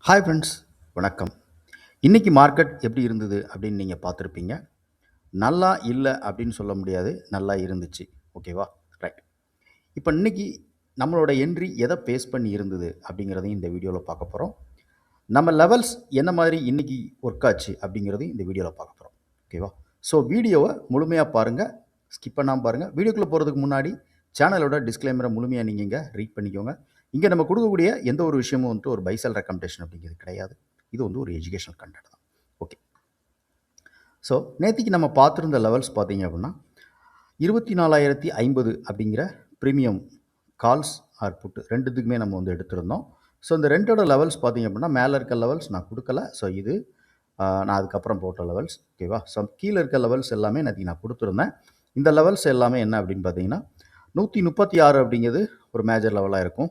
Hi friends, வணக்கம். இன்னைக்கு market எப்படி இருந்தது அப்படின்னு நீங்கள் பார்த்துருப்பீங்க. நல்லா இல்லை அப்படின்னு சொல்ல முடியாது. நல்லா இருந்துச்சு. ஓகேவா? ரைட். இப்போ இன்னைக்கு நம்மளோட என்ட்ரி எதை பேஸ் பண்ணி இருந்தது அப்படிங்கிறதையும் இந்த வீடியோவில் பார்க்க போகிறோம். நம்ம லெவல்ஸ் என்ன மாதிரி இன்னைக்கு ஒர்க் ஆச்சு அப்படிங்கிறதையும் இந்த வீடியோவில் பார்க்க போகிறோம். ஓகேவா? ஸோ வீடியோவை முழுமையாக பாருங்கள். ஸ்கிப் பண்ணாமல் பாருங்கள். வீடியோக்குள்ளே போகிறதுக்கு முன்னாடி சேனலோட டிஸ்க்ளைமரை முழுமையாக நீங்கள் இங்கே ரீட் பண்ணிக்கோங்க. இங்கே நம்ம கொடுக்கக்கூடிய எந்த ஒரு விஷயமும் வந்துட்டு ஒரு பைசல் ரெக்கமெண்டேஷன் அப்படிங்கிறது கிடையாது. இது வந்து ஒரு எஜுகேஷனல் கண்டென்ட் தான். ஓகே. ஸோ நேத்திக்கு நம்ம பார்த்துருந்த லெவல்ஸ் பார்த்தீங்க அப்படின்னா 24,050 அப்படிங்கிற ப்ரீமியம் கால்ஸ் ஆர் புட் ரெண்டுத்துக்குமே நம்ம வந்து எடுத்திருந்தோம். ஸோ இந்த ரெண்டோட லெவல்ஸ் பார்த்தீங்க அப்படின்னா மேலே இருக்க லெவல்ஸ் நான் கொடுக்கல. ஸோ இது நான் அதுக்கப்புறம் போட்ட லெவல்ஸ். ஓகேவா? ஸோ கீழே இருக்க லெவல்ஸ் எல்லாமே நேத்திக்கு நான் கொடுத்துருந்தேன். இந்த லெவல்ஸ் எல்லாமே என்ன அப்படின்னு பார்த்தீங்கன்னா 136 அப்படிங்கிறது ஒரு மேஜர் லெவலாக இருக்கும்.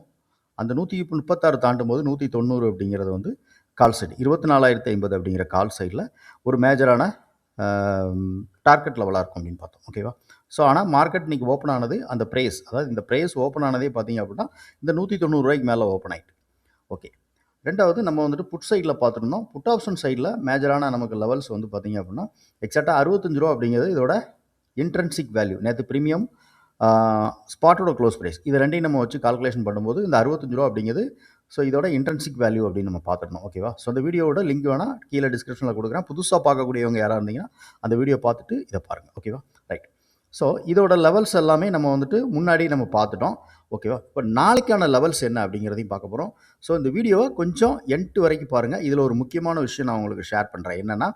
அந்த 136 தாண்டும்போது 190 அப்படிங்கிறது வந்து கால் சைடு 24,050 அப்படிங்கிற கால் சைடில் ஒரு மேஜரான டார்கெட் லெவலாக இருக்கும் அப்படின்னு பார்த்தோம். ஓகேவா? ஸோ ஆனால் மார்க்கெட் இன்னைக்கு ஓப்பன் ஆனது அந்த ப்ரைஸ், அதாவது இந்த ப்ரைஸ் ஓப்பன் ஆனதே பார்த்தீங்க அப்படின்னா இந்த 190 மேலே ஓப்பன் ஆகிட்டு. ஓகே. ரெண்டாவது நம்ம வந்துட்டு புட் சைடில் பார்த்துருந்தோம். புட் ஆப்ஷன் சைடில் மேஜரான நமக்கு லெவல்ஸ் வந்து பார்த்தீங்க அப்படின்னா எக்ஸாக்டாக 65 அப்படிங்கிறது இதோட இன்ட்ரென்சிக் வேல்யூ. நேற்று ப்ரீமியம் ஸ்பாட்டோட க்ளோஸ் ப்ரைஸ் இது ரெண்டையும் நம்ம வச்சு கால்குலேஷன் பண்ணும்போது இந்த 65 அப்படிங்கிறது ஸோ இதோட இன்ட்ரென்சிக் வேல்யூ அப்படின்னு நம்ம பார்த்துடணும். ஓகேவா? ஸோ அந்த வீடியோவோட லிங்க் வேணால் கீழே டிஸ்கிரிப்ஷனில் கொடுக்குறேன். புதுசாக பார்க்கக்கூடியவங்க யாராக இருந்தீங்கன்னா அந்த வீடியோ பார்த்துட்டு இதை பாருங்கள். ஓகேவா? ரைட். ஸோ இதோட லெவல்ஸ் எல்லாமே நம்ம வந்துட்டு முன்னாடி நம்ம பார்த்துட்டோம். ஓகேவா? இப்போ நாளைக்கான லெவல்ஸ் என்ன அப்படிங்கிறதையும் பார்க்க போகிறோம். ஸோ இந்த வீடியோவை கொஞ்சம் எண்ட் வரைக்கும் பாருங்கள். இதில் ஒரு முக்கியமான விஷயம் நான் உங்களுக்கு ஷேர் பண்ணுறேன். என்னென்னா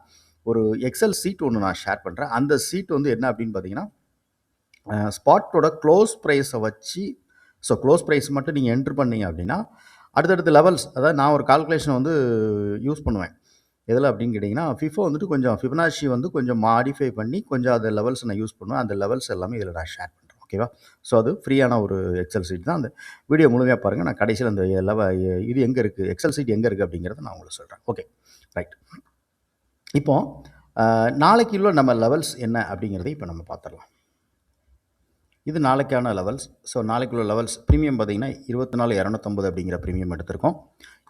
ஒரு எக்ஸல் சீட் ஒன்று நான் ஷேர் பண்ணுறேன். அந்த சீட் வந்து என்ன அப்படின்னு பார்த்தீங்கன்னா ஸ்பாட்டோட க்ளோஸ் ப்ரைஸை வச்சு, ஸோ க்ளோஸ் ப்ரைஸ் மட்டும் நீங்கள் என்ட்ரு பண்ணீங்க அப்படின்னா அடுத்தடுத்த லெவல்ஸ், அதாவது நான் ஒரு கால்குலேஷன் வந்து யூஸ் பண்ணுவேன். எதில் அப்படின்னு கேட்டிங்கன்னா ஃபிஃபோ வந்துட்டு கொஞ்சம் ஃபிபனாஷி வந்து கொஞ்சம் மாடிஃபை பண்ணி கொஞ்சம் அந்த லெவல்ஸ் நான் யூஸ் பண்ணுவேன். அந்த லெவல்ஸ் எல்லாமே இதில் நான் ஷேர் பண்ணுறேன். ஓகேவா? ஸோ அது ஃப்ரீயான ஒரு எக்ஸல் சீட் தான். அந்த வீடியோ முழுமையாக பாருங்கள். நான் கடைசியில் அந்த இது எங்கே இருக்குது, எக்ஸல் சீட் எங்கே இருக்குது அப்படிங்கிறத நான் உங்களுக்கு சொல்கிறேன். Okay, right. இப்போ நாளைக்கு உள்ள நம்ம லெவல்ஸ் என்ன அப்படிங்கிறத இப்போ நம்ம பார்த்துடலாம். இது நாளைக்கான லெவல்ஸ். ஸோ நாளைக்குள்ள லெவல்ஸ் ப்ரீமியம் பார்த்தீங்கன்னா 24,250 அப்படிங்கிற ப்ரீமியம் எடுத்திருக்கோம்.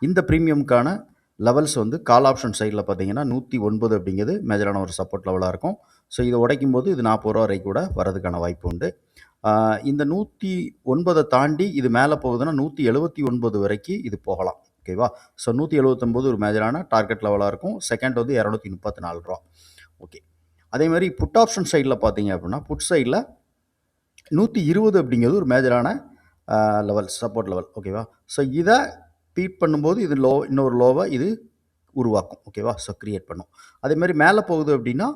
இந்த ப்ரீமியம்க்கான லெவல்ஸ் வந்து கால் ஆப்ஷன் சைடில் பார்த்தீங்கன்னா 109 அப்படிங்கிறது மேஜரான ஒரு சப்போர்ட் லெவலாக இருக்கும். ஸோ இதை உடைக்கும் போது இது 40 ரூபா வரைக்கும் கூட வரதுக்கான வாய்ப்பு உண்டு. இந்த 109 தாண்டி இது மேலே போகுதுன்னா 179 வரைக்கும் இது போகலாம். ஓகேவா? ஸோ 179 ஒரு மேஜரான டார்கெட் லெவலாக இருக்கும். செகண்ட் வந்து 234 ரூபா. ஓகே. அதே மாதிரி புட் ஆப்ஷன் சைடில் பார்த்தீங்க அப்படின்னா புட் சைடில் 120 அப்படிங்கிறது ஒரு மேஜரான லெவல், சப்போர்ட் லெவல். ஓகேவா? ஸோ இதை பீட் பண்ணும்போது இது இன்னொரு லோவை இது உருவாக்கும். ஓகேவா? ஸோ கிரியேட் பண்ணும். அதேமாதிரி மேலே போகுது அப்படின்னா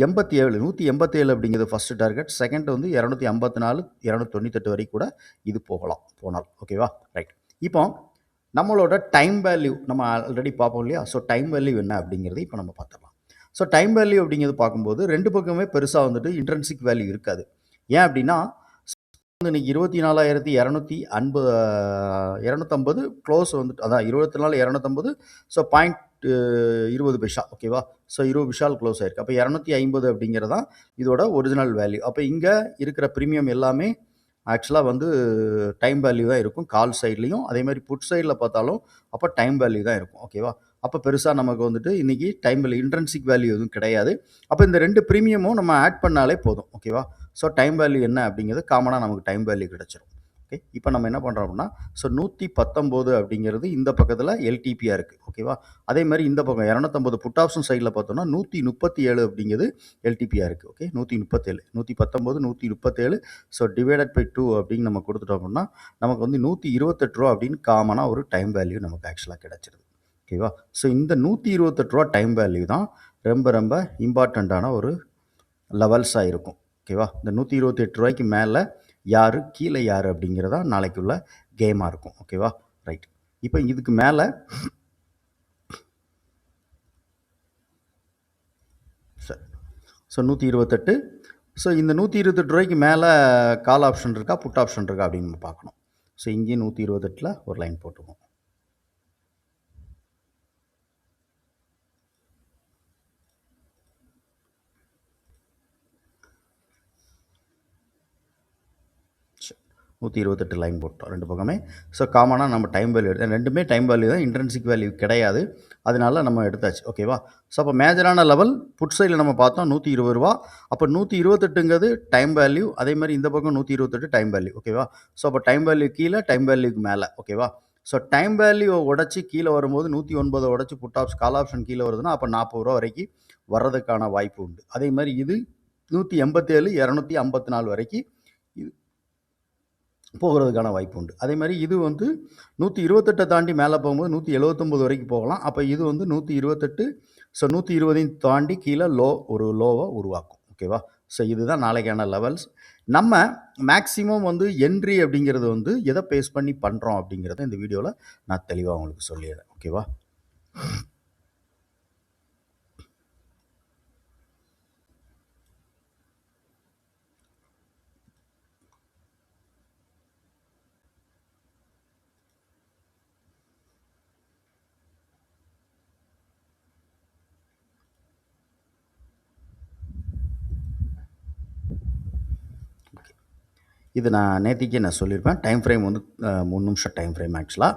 187 அப்படிங்கிறது ஃபஸ்ட்டு டார்கெட். செகண்ட் வந்து 254, 298 வரைக்கும் கூட இது போனால். ஓகேவா? ரைட். இப்போ நம்மளோட டைம் வேல்யூ நம்ம ஆல்ரெடி பார்ப்போம் இல்லையா? ஸோ டைம் வேல்யூ என்ன அப்படிங்கிறது இப்போ நம்ம பார்த்துடலாம். ஸோ டைம் வேல்யூ அப்படிங்கிறது பார்க்கும்போது ரெண்டு பக்கமே பெருசாக வந்துட்டு இன்ட்ரென்சிக் வேல்யூ இருக்காது. ஏன் அப்படின்னா இன்னைக்கு 24,250 250 க்ளோஸ் வந்துட்டு, அதான் 24,250. ஸோ பாயிண்ட் 20 பைசா. ஓகேவா? ஸோ 20 பைசால் க்ளோஸ் ஆயிருக்கு. அப்போ 250 அப்படிங்கிறது தான் இதோட ஒரிஜினல் வேல்யூ. அப்போ இங்கே இருக்கிற ப்ரீமியம் எல்லாமே ஆக்சுவலாக வந்து டைம் வேல்யூ தான் இருக்கும். கால் சைட்லேயும் அதே மாதிரி புட் சைடில் பார்த்தாலும் அப்போ டைம் வேல்யூ தான் இருக்கும். ஓகேவா? அப்போ பெருசாக நமக்கு வந்துட்டு இன்றைக்கி டைம் வேல்யூ இன்ட்ரென்சிக் வேல்யூ எதுவும் கிடையாது. அப்போ இந்த ரெண்டு ப்ரீமியமும் நம்ம ஆட் பண்ணாலே போதும். ஓகேவா? ஸோ டைம் வேல்யூ என்ன அப்படிங்கிறது காமனாக நமக்கு டைம் வேல்யூ கிடச்சிரும். ஓகே. இப்போ நம்ம என்ன பண்ணுறோம் அப்படின்னா ஸோ 119 அப்படிங்கிறது இந்த பக்கத்தில் எல்டிபியாக இருக்குது. ஓகேவா? அதே மாதிரி இந்த பக்கம் 250 புட் ஆப்ஷன் சைடில் பார்த்தோம்னா 137 அப்படிங்கிறது எல்டிபியாக இருக்குது. ஓகே. 137, 119, 137. ஸோ டிவைடட் பை 2 அப்படின்னு நம்ம கொடுத்துட்டோம் அப்படின்னா நமக்கு வந்து 128 ரூபா அப்படின்னு காமனாக ஒரு டைம் வேல்யூ நமக்கு ஆக்சுவலாக கிடச்சிருது. ஓகேவா? ஸோ இந்த 128 ரூபா டைம் வேல்யூ தான் ரொம்ப ரொம்ப இம்பார்ட்டண்ட்டான ஒரு லெவல்ஸாக இருக்கும். ஓகேவா? இந்த 128 ரூபாய்க்கு மேலே யார், கீழே யார் அப்படிங்கிறதா நாளைக்கு உள்ள கேமாக இருக்கும். ஓகேவா? ரைட். இப்போ இதுக்கு மேலே சரி. ஸோ 128. ஸோ இந்த 128 ரூபாய்க்கு மேலே கால் ஆப்ஷன் இருக்கா, புட் ஆப்ஷன் இருக்கா அப்படின்னு நம்ம பார்க்கணும். ஸோ இங்கேயும் 128ல் ஒரு லைன் போட்டுருவோம். 128 லைன் போட்டோம் ரெண்டு பக்கமே. ஸோ காமனாக நம்ம டைம் வேல்யூ எடுத்து ரெண்டுமே டைம் வேல்யூ தான், இன்ட்ரின்சிக் வேல்யூ கிடையாது. அதனால நம்ம எடுத்தாச்சு. ஓகேவா? ஸோ அப்போ மேஜரான லெவல் புட் சைடில் நம்ம பார்த்தோம் ரூ. 120. அப்போ 128ங்கிறது டைம் வேல்யூ. அதே மாதிரி இந்த பக்கம் 128 டைம் வேல்யூ. ஓகேவா? ஸோ அப்போ டைம் வேல்யூ கீழே, டைம் வேல்யூக்கு மேலே. ஓகேவா? ஸோ டைம் வேல்யூ உடச்சி கீழே வரும்போது 109 உடச்சி புட் ஆப்ஸ் கால் ஆப்ஷன் கீழே வருதுன்னா அப்போ ரூ. 40 வரைக்கும் வர்றதுக்கான வாய்ப்பு உண்டு. அதே மாதிரி இது 187, 254 வரைக்கும் இது போகிறதுக்கான வாய்ப்பு உண்டு. அதே மாதிரி இது வந்து 128 தாண்டி மேலே போகும்போது 179 வரைக்கும் போகலாம். அப்போ இது வந்து 128. ஸோ 120 தாண்டி கீழே ஒரு லோவை உருவாக்கும். ஓகேவா? ஸோ இதுதான் நாளைக்கான லெவல்ஸ். நம்ம மேக்ஸிமம் வந்து என்ட்ரி அப்படிங்கிறது வந்து எதை பேஸ் பண்ணி பண்ணுறோம் அப்படிங்கிறத இந்த வீடியோவில் நான் தெளிவாக உங்களுக்கு சொல்லிடுறேன். ஓகேவா? இது நான் நேத்திக்கே நான் சொல்லியிருப்பேன். டைம் ஃப்ரேம் வந்து 3 நிமிஷம் டைம் ஃப்ரேம் ஆக்சுவலா.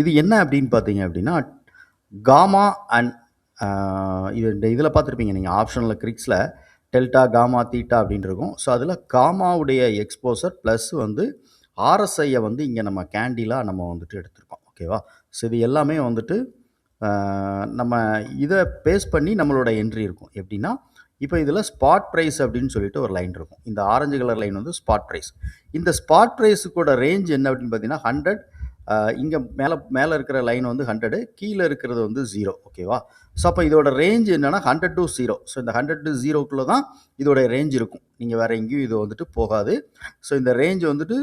இது என்ன அப்படின்னு பார்த்தீங்க அப்படின்னா, காமா அண்ட் இது இந்த இதில் பார்த்துருப்பீங்க நீங்கள் ஆப்ஷனில் கிரிக்ஸில் டெல்டா, காமா, தீட்டா அப்படின்னு இருக்கும். ஸோ அதில் காமாவுடைய எக்ஸ்போசர் ப்ளஸ் வந்து ஆர்எஸ்ஐயை வந்து இங்கே நம்ம கேண்டிலாக நம்ம வந்துட்டு எடுத்திருக்கோம். ஓகேவா? ஸோ இது எல்லாமே வந்துட்டு நம்ம இதை பேஸ் பண்ணி நம்மளோட என்ட்ரி இருக்கும். எப்படின்னா, இப்போ இதில் ஸ்பாட் ப்ரைஸ் அப்படின்னு சொல்லிட்டு ஒரு லைன் இருக்கும். இந்த ஆரஞ்சு கலர் லைன் வந்து ஸ்பாட் ப்ரைஸ். இந்த ஸ்பாட் ப்ரைஸுக்கூட ரேஞ்ச் என்ன அப்படின்னு பார்த்தீங்கன்னா 100. இங்கே மேலே மேலே இருக்கிற லைன் வந்து 100, கீழே இருக்கிறது வந்து 0. ஓகேவா? ஸோ அப்போ இதோட ரேஞ்ச் என்னென்னா 100 to 0. ஸோ இந்த 100 to 0க்குள்ளே தான் இதோட ரேஞ்ச் இருக்கும். நீங்கள் வேறு எங்கேயும் இது வந்துட்டு போகாது. ஸோ இந்த ரேஞ்ச் வந்துட்டு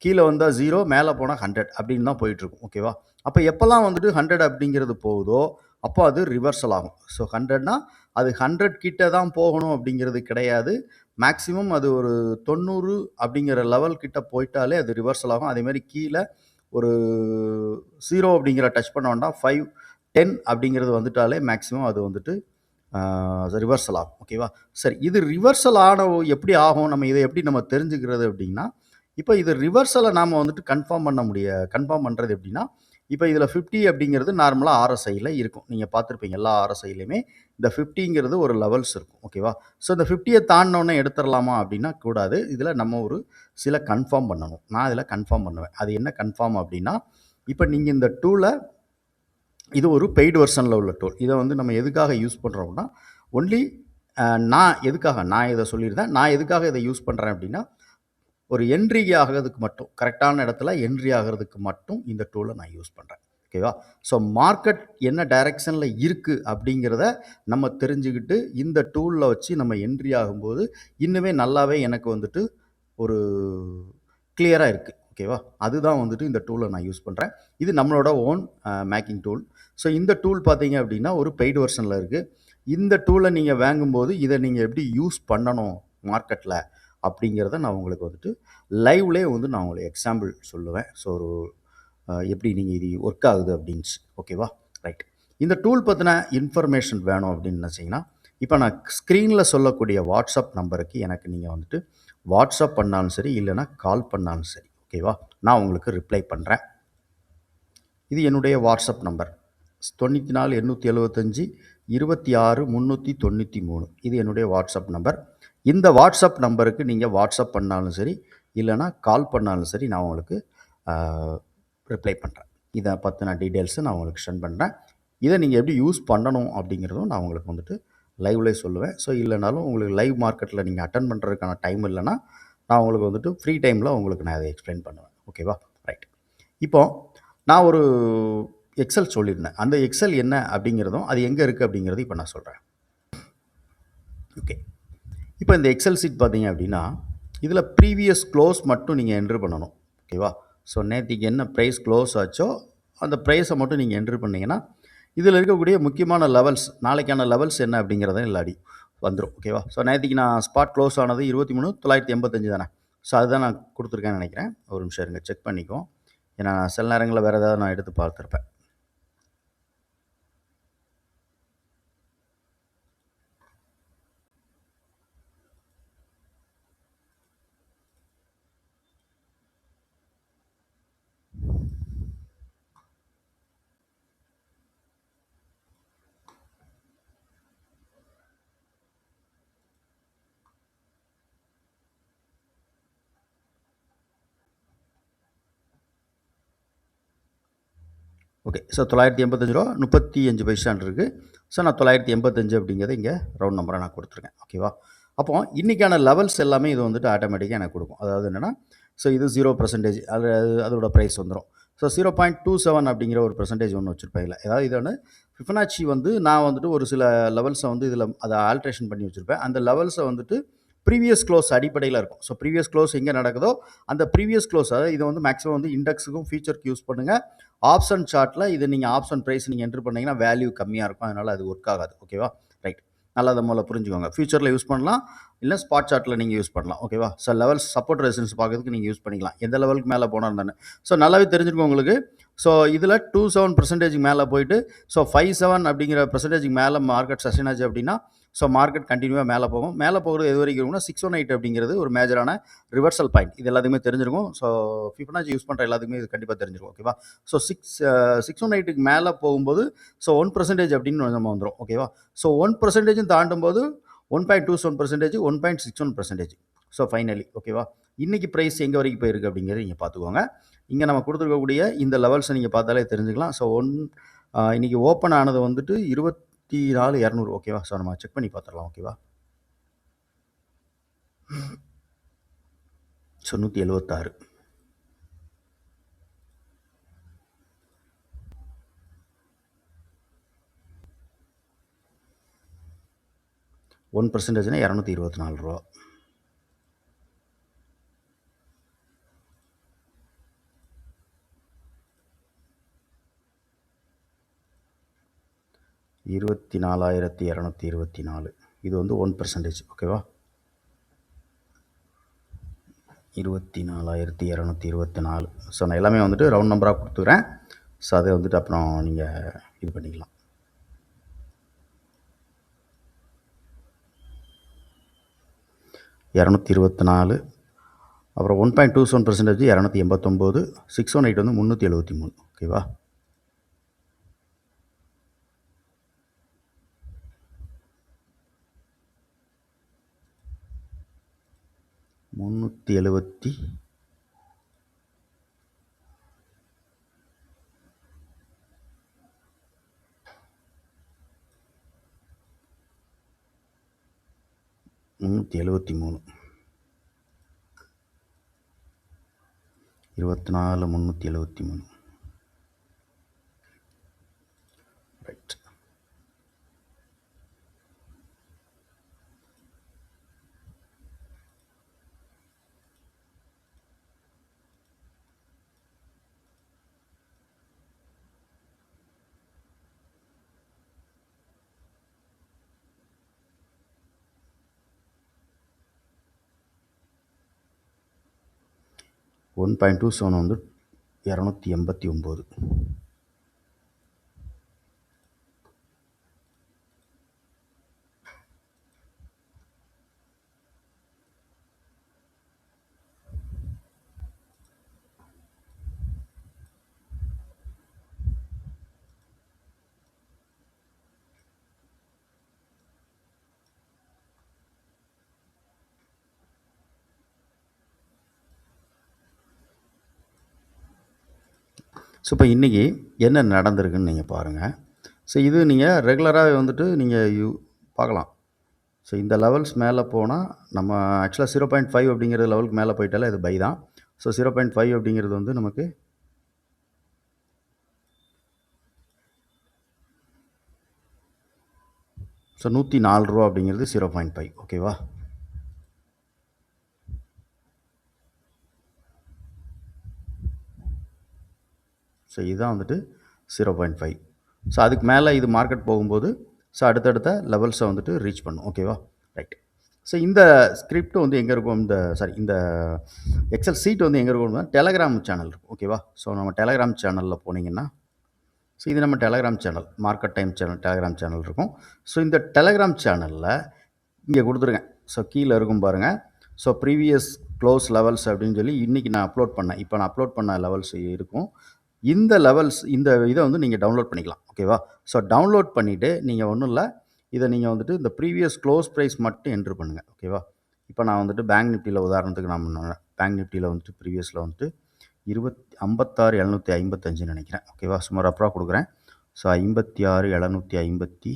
கீழே வந்தால் 0, மேலே போனால் 100 அப்படின்னு தான் போயிட்டுருக்கும். ஓகேவா? அப்போ எப்போல்லாம் வந்துட்டு 100 அப்படிங்கிறது போகுதோ அப்போ அது ரிவர்சல் ஆகும். ஸோ 100னா அது 100 கிட்ட தான் போகணும் அப்படிங்கிறது கிடையாது. மேக்ஸிமம் அது ஒரு 90 அப்படிங்கிற லெவல் கிட்ட போயிட்டாலே அது ரிவர்சல் ஆகும். அதேமாதிரி கீழே ஒரு 0 அப்படிங்கிற டச் பண்ண வேண்டாம். 5, 10 அப்படிங்கிறது வந்துட்டாலே மேக்ஸிமம் அது வந்துட்டு ரிவர்சல் ஆகும். ஓகேவா? சரி, இது ரிவர்சல் ஆன எப்படி ஆகும், நம்ம இதை எப்படி நம்ம தெரிஞ்சுக்கிறது அப்படின்னா, இப்போ இது ரிவர்சலை நாம் வந்துட்டு கன்ஃபார்ம் பண்ணுறது எப்படின்னா, இப்போ இதில் 50 அப்படிங்கிறது நார்மலாக ஆர்எஸ்ஐயில் இருக்கும். நீங்கள் பார்த்துருப்பீங்க எல்லா ஆர்எஸ்ஐலையுமே இந்த 50ங்கிறது ஒரு லெவல்ஸ் இருக்கும். ஓகேவா? ஸோ இந்த 50யை தாண்டினோடனே எடுத்துடலாமா அப்படின்னா கூடாது. இதில் நம்ம ஒரு சில கன்ஃபார்ம் பண்ணணும். நான் இதில் கன்ஃபார்ம் பண்ணுவேன். அது என்ன கன்ஃபார்ம் அப்படின்னா, இப்போ நீங்கள் இந்த டூலை, இது ஒரு பெய்டு வெர்ஷனில் உள்ள டூல். இதை வந்து நம்ம எதுக்காக யூஸ் பண்ணுறோம்னா, ஒன்லி நான் இதை சொல்லியிருந்தேன். நான் எதுக்காக இதை யூஸ் பண்ணுறேன் அப்படின்னா, ஒரு என்ட்ரி ஆகிறதுக்கு மட்டும், கரெக்டான இடத்துல என்ட்ரி ஆகிறதுக்கு மட்டும் இந்த டூலை நான் யூஸ் பண்ணுறேன். ஓகேவா? ஸோ மார்க்கெட் என்ன டைரெக்ஷனில் இருக்குது அப்படிங்கிறத நம்ம தெரிஞ்சுக்கிட்டு இந்த டூலில் வச்சு நம்ம என்ட்ரி ஆகும்போது இன்னுமே நல்லாவே எனக்கு வந்துட்டு ஒரு கிளியராக இருக்குது. ஓகேவா? அதுதான் வந்துட்டு இந்த டூலை நான் யூஸ் பண்ணுறேன். இது நம்மளோட ஓன் மேக்கிங் டூல். ஸோ இந்த டூல் பார்த்தீங்க அப்படின்னா ஒரு பெய்டு வெர்ஷனில் இருக்குது. இந்த டூலை நீங்கள் வாங்கும்போது இதை நீங்கள் எப்படி யூஸ் பண்ணணும் மார்க்கெட்டில் அப்படிங்கிறத நான் உங்களுக்கு வந்துட்டு லைவ்லேயே வந்து நான் உங்களுக்கு எக்ஸாம்பிள் சொல்லுவேன். ஸோ ஒரு எப்படி நீங்கள் இது ஒர்க் ஆகுது அப்படின்ச்சு. ஓகேவா? ரைட். இந்த டூல் பற்றின இன்ஃபர்மேஷன் வேணும் அப்படின்னு நினச்சிங்கன்னா, இப்போ நான் ஸ்க்ரீனில் சொல்லக்கூடிய வாட்ஸ்அப் நம்பருக்கு எனக்கு நீங்கள் வந்துட்டு வாட்ஸ்அப் பண்ணாலும் சரி, இல்லைனா கால் பண்ணாலும் சரி. ஓகேவா? நான் உங்களுக்கு ரிப்ளை பண்ணுறேன். இது என்னுடைய வாட்ஸ்அப் நம்பர் 94 875 26 393. இது என்னுடைய வாட்ஸ்அப் நம்பர். இந்த வாட்ஸ்அப் நம்பருக்கு நீங்கள் வாட்ஸ்அப் பண்ணாலும் சரி, இல்லைனா கால் பண்ணாலும் சரி, நான் உங்களுக்கு ரிப்ளை பண்ணுறேன். இதை பற்றின டீட்டெயில்ஸை நான் உங்களுக்கு சென்ட் பண்ணுறேன். இதை நீங்கள் எப்படி யூஸ் பண்ணணும் அப்படிங்கிறதும் நான் உங்களுக்கு வந்துட்டு லைவ்லேயே சொல்லுவேன். ஸோ இல்லைனாலும் உங்களுக்கு லைவ் மார்க்கெட்டில் நீங்கள் அட்டன் பண்ணுறதுக்கான டைம் இல்லைன்னா, நான் உங்களுக்கு வந்துட்டு ஃப்ரீ டைமில் உங்களுக்கு நான் அதை எக்ஸ்பிளைன் பண்ணுவேன். ஓகேவா? ரைட். இப்போது நான் ஒரு எக்ஸல் சொல்லியிருந்தேன். அந்த எக்ஸல் என்ன அப்படிங்கிறதும் அது எங்கே இருக்குது அப்படிங்கிறது இப்போ நான் சொல்கிறேன். ஓகே. இப்போ இந்த எக்ஸல் சீட் பார்த்தீங்க அப்படின்னா, இதில் ப்ரீவியஸ் க்ளோஸ் மட்டும் நீங்கள் என்ட்ரு பண்ணணும். ஓகேவா? ஸோ நேற்றுக்கு என்ன ப்ரைஸ் க்ளோஸ் ஆச்சோ அந்த ப்ரைஸை மட்டும் நீங்கள் என்ட்ரு பண்ணிங்கன்னா, இதில் இருக்கக்கூடிய முக்கியமான லெவல்ஸ், நாளைக்கான லெவல்ஸ் என்ன அப்படிங்கிறத இல்லாடி வந்துடும். ஓகேவா? ஸோ நேற்றுக்கு நான் ஸ்பாட் க்ளோஸ் ஆனது 23,985 தானே. ஸோ அதுதான் நான் கொடுத்துருக்கேன்னு நினைக்கிறேன். ஒரு நிமிஷம் இருங்க, செக் பண்ணிக்குவோம். ஏன்னா சில நேரங்களில் வேறு ஏதாவது நான் எடுத்து பார்த்துருப்பேன். ஓகே. ஸோ ரூ. 985 35 பைசான்னு இருக்குது. ஸோ நான் 985 அப்படிங்கிறத இங்கே ரவுண்ட் நம்பராக நான் கொடுத்துருக்கேன். ஓகேவா? அப்போ இன்றைக்கான லெவல்ஸ் எல்லாமே இது வந்துட்டு ஆட்டோமேட்டிக்காக எனக்கு கொடுக்கும். அதாவது என்னென்னா, ஸோ இது 0% அதோட ப்ரைஸ் வந்துடும். ஸோ 0.27 அப்படிங்கிற ஒரு பெர்சன்டேஜ் ஒன்று வச்சுருப்பேன் இதில். அதாவது இது ஒன்று ஃபிபனாச்சி வந்து நான் வந்துட்டு ஒரு சில லெவல்ஸை வந்து இதில் அதை ஆல்ட்ரேஷன் பண்ணி வச்சுருப்பேன். அந்த லெவல்ஸை வந்துட்டு ப்ரீவியஸ் க்ளோஸ் அடிப்படையில் இருக்கும். ஸோ ப்ரீவியஸ் க்ளோஸ் எங்கே நடக்குதோ அந்த ப்ரீவியஸ் க்ளோஸ், அதாவது இதை வந்து மேக்ஸிமம் வந்து இண்டெக்ஸுக்கும் ஃபியூச்சருக்கு யூஸ் பண்ணுங்கள். ஆப்ஷன் சார்ட்டில் இது நீங்கள் ஆப்ஷன் ப்ரைஸ் நீங்கள் என்ட்ரு பண்ணிங்கன்னா வேல்யூ கம்மியாக இருக்கும். அதனால் அது ஒர்க் ஆகாது. ஓகேவா? ரைட். நல்லா அதை முதல்ல புரிஞ்சுக்கோங்க. ஃபியூச்சரில் யூஸ் பண்ணலாம், இல்லை ஸ்பாட் சார்ட்டில் நீங்கள் யூஸ் பண்ணலாம். ஓகேவா? ஸோ லெவல்ஸ் சப்போர்ட் ரெசிஸ்டன்ஸ் பார்க்கறதுக்கு நீங்கள் யூஸ் பண்ணிக்கலாம். எந்த லெவலுக்கு மேலே போனால் இருந்தானே. ஸோ நல்லாவே தெரிஞ்சிருக்கும் உங்களுக்கு. ஸோ இதில் 27% மேலே போயிட்டு ஸோ 57 அப்படிங்கிற பெர்சன்டேஜுக்கு மேலே மார்க்கெட் சஸ்டைன் ஆச்சு அப்படின்னா ஸோ மார்க்கெட் கண்டினியூவாக மேலே போகும். மேலே போகிறது எது வரைக்கும் இருக்கும்னா 618 அப்படிங்கிறது ஒரு மேஜரான ரிவர்சல் பாயிண்ட். இது எல்லாத்துக்குமே தெரிஞ்சிருக்கும். ஸோ ஃபிபனாச்சி யூஸ் பண்ணுற எல்லாத்துக்குமே இது கண்டிப்பாக தெரிஞ்சிருக்கும். ஓகேவா? ஸோ 618க்கு மேலே போகும்போது ஸோ 1% அப்படின்னு நம்ம வந்துடும். ஓகேவா? ஸோ 1% தாண்டும் போது 1.27%, 1.61%. ஸோ ஃபைனலி ஓகேவா? இன்றைக்கி ப்ரைஸ் எங்கே வரைக்கும் போயிருக்கு அப்படிங்கிறது நீங்கள் பார்த்துக்கோங்க. இங்கே நம்ம கொடுத்துருக்கக்கூடிய இந்த லெவல்ஸை நீங்கள் பார்த்தாலே தெரிஞ்சுக்கலாம். ஸோ இன்றைக்கி ஓப்பன் ஆனது வந்துட்டு 24,200. ஓகேவா? ஸோ நம்ம செக் பண்ணி பார்த்துடலாம். ஓகேவா? ஸோ 176. %224 ரூபா. $24,224. இது வந்து 1%. ஓகேவா? 24,224. ஸோ நான் எல்லாமே வந்துட்டு ரவுண்ட் நம்பராக கொடுத்துக்கிறேன். ஸோ அதை வந்துட்டு அப்புறம் நீங்கள் இது பண்ணிக்கலாம். $224, அப்புறம் 1.27% 289, 618 வந்து 373. ஓகேவா? $370. $373. 24,373. ரைட். $1.27 வந்து 289. ஸோ இப்போ இன்றைக்கி என்ன நடந்திருக்குன்னு நீங்கள் பாருங்கள். ஸோ இது நீங்கள் ரெகுலராக வந்துட்டு நீங்கள் பார்க்கலாம். ஸோ இந்த லெவல்ஸ் மேலே போனால் நம்ம ஆக்சுவலாக 0.5 அப்படிங்கிற லெவலுக்கு மேலே போயிட்டாலே அது பை தான். ஸோ 0.5 அப்படிங்கிறது வந்து நமக்கு ஸோ $104 அப்படிங்கிறது 0.5. ஓகேவா? ஸோ இதுதான் வந்துட்டு 0.5. ஸோ அதுக்கு மேலே இது மார்க்கெட் போகும்போது ஸோ அடுத்தடுத்த லெவல்ஸை வந்துட்டு ரீச் பண்ணும். ஓகேவா? ரைட். ஸோ இந்த ஸ்கிரிப்ட் வந்து எங்கே இருக்கும், இந்த எக்ஸல் சீட் வந்து எங்கே இருக்கும்னா டெலகிராம் சேனல் இருக்கும். ஓகேவா? ஸோ நம்ம டெலகிராம் சேனலில் போனீங்கன்னா ஸோ இது நம்ம Telegram channel, market time channel Telegram channel இருக்கும். ஸோ இந்த டெலகிராம் சேனலில் இங்கே கொடுத்துருக்கேன். ஸோ கீழே இருக்கும் பாருங்கள். ஸோ ப்ரீவியஸ் க்ளோஸ் லெவல்ஸ் அப்படின்னு சொல்லி இன்றைக்கி நான் அப்லோட் பண்ணேன். இப்போ நான் அப்லோட் பண்ண லெவல்ஸ் இருக்கும். இந்த லெவல்ஸ் இந்த இதை வந்து நீங்கள் டவுன்லோட் பண்ணிக்கலாம். ஓகேவா? ஸோ டவுன்லோட் பண்ணிவிட்டு நீங்கள் ஒன்றும் இல்லை, இதை நீங்கள் வந்துட்டு இந்த ப்ரீவியஸ் க்ளோஸ் ப்ரைஸ் மட்டும் என்ட்ரு பண்ணுங்கள். ஓகேவா? இப்போ நான் வந்துட்டு பேங்க் நிஃப்டியில் உதாரணத்துக்கு நான் பேங்க் நிஃப்டியில் வந்துட்டு ப்ரீவியஸில் வந்துட்டு 56,755 நினைக்கிறேன். ஓகேவா? சும்மா ரஃபா கொடுக்குறேன். ஸோ 56,755.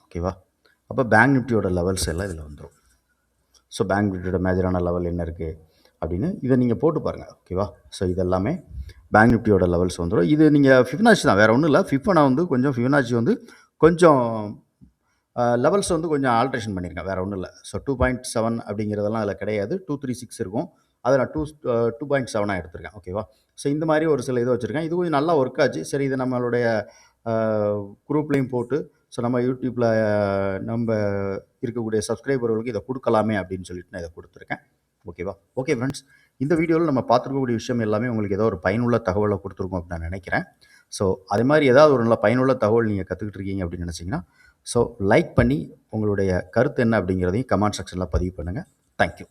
ஓகேவா? அப்போ பேங்க் நிஃப்டியோட லெவல்ஸ் எல்லாம் இதில் வந்துடும். ஸோ பேங்க் நிஃப்டியோட மேஜரான லெவல் என்ன இருக்குது அப்படின்னு இதை நீங்கள் போட்டு பாருங்கள். ஓகேவா? ஸோ இதெல்லாமே பேங்க் நிஃப்டியோட லெவல்ஸ் வந்துடும். இது நீங்கள் ஃபிபனாச்சி தான், வேறு ஒன்றும் இல்லை. ஃபிபனாச்சி வந்து கொஞ்சம் லெவல்ஸ் வந்து கொஞ்சம் ஆல்ட்ரேஷன் பண்ணியிருக்கேன், வேறு ஒன்றும் இல்லை. ஸோ 2.7 அப்படிங்கிறதெல்லாம் அதில் கிடையாது. 236 இருக்கும். அதை நான் 2.7 எடுத்திருக்கேன். ஓகேவா? ஸோ இந்த மாதிரி ஒரு சில இது வச்சுருக்கேன். இது கொஞ்சம் நல்லா ஒர்க் ஆச்சு. சரி, இது நம்மளுடைய குரூப்லேயும் போட்டு, ஸோ நம்ம யூடியூப்பில் நம்ம இருக்கக்கூடிய சப்ஸ்கிரைபர்களுக்கு இதை கொடுக்கலாமே அப்படின்னு சொல்லிட்டு நான் இதை கொடுத்துருக்கேன். ஓகேவா? ஓகே ஃப்ரெண்ட்ஸ், இந்த வீடியோவில் நம்ம பார்த்துருக்கக்கூடிய விஷயம் எல்லாமே உங்களுக்கு ஏதோ ஒரு பயனுள்ள தகவலை கொடுத்துருக்கோம் அப்படின்னு நான் நினைக்கிறேன். ஸோ அதே மாதிரி ஏதாவது ஒரு நல்ல பயனுள்ள தகவல் நீங்கள் கற்றுக்கிட்டு இருக்கீங்க அப்படின்னு நினச்சிங்கன்னா, ஸோ லைக் பண்ணி உங்களுடைய கருத்து என்ன அப்படிங்கிறதையும் கமெண்ட் செக்ஷனில் பதிவு பண்ணுங்கள். தேங்க்யூ.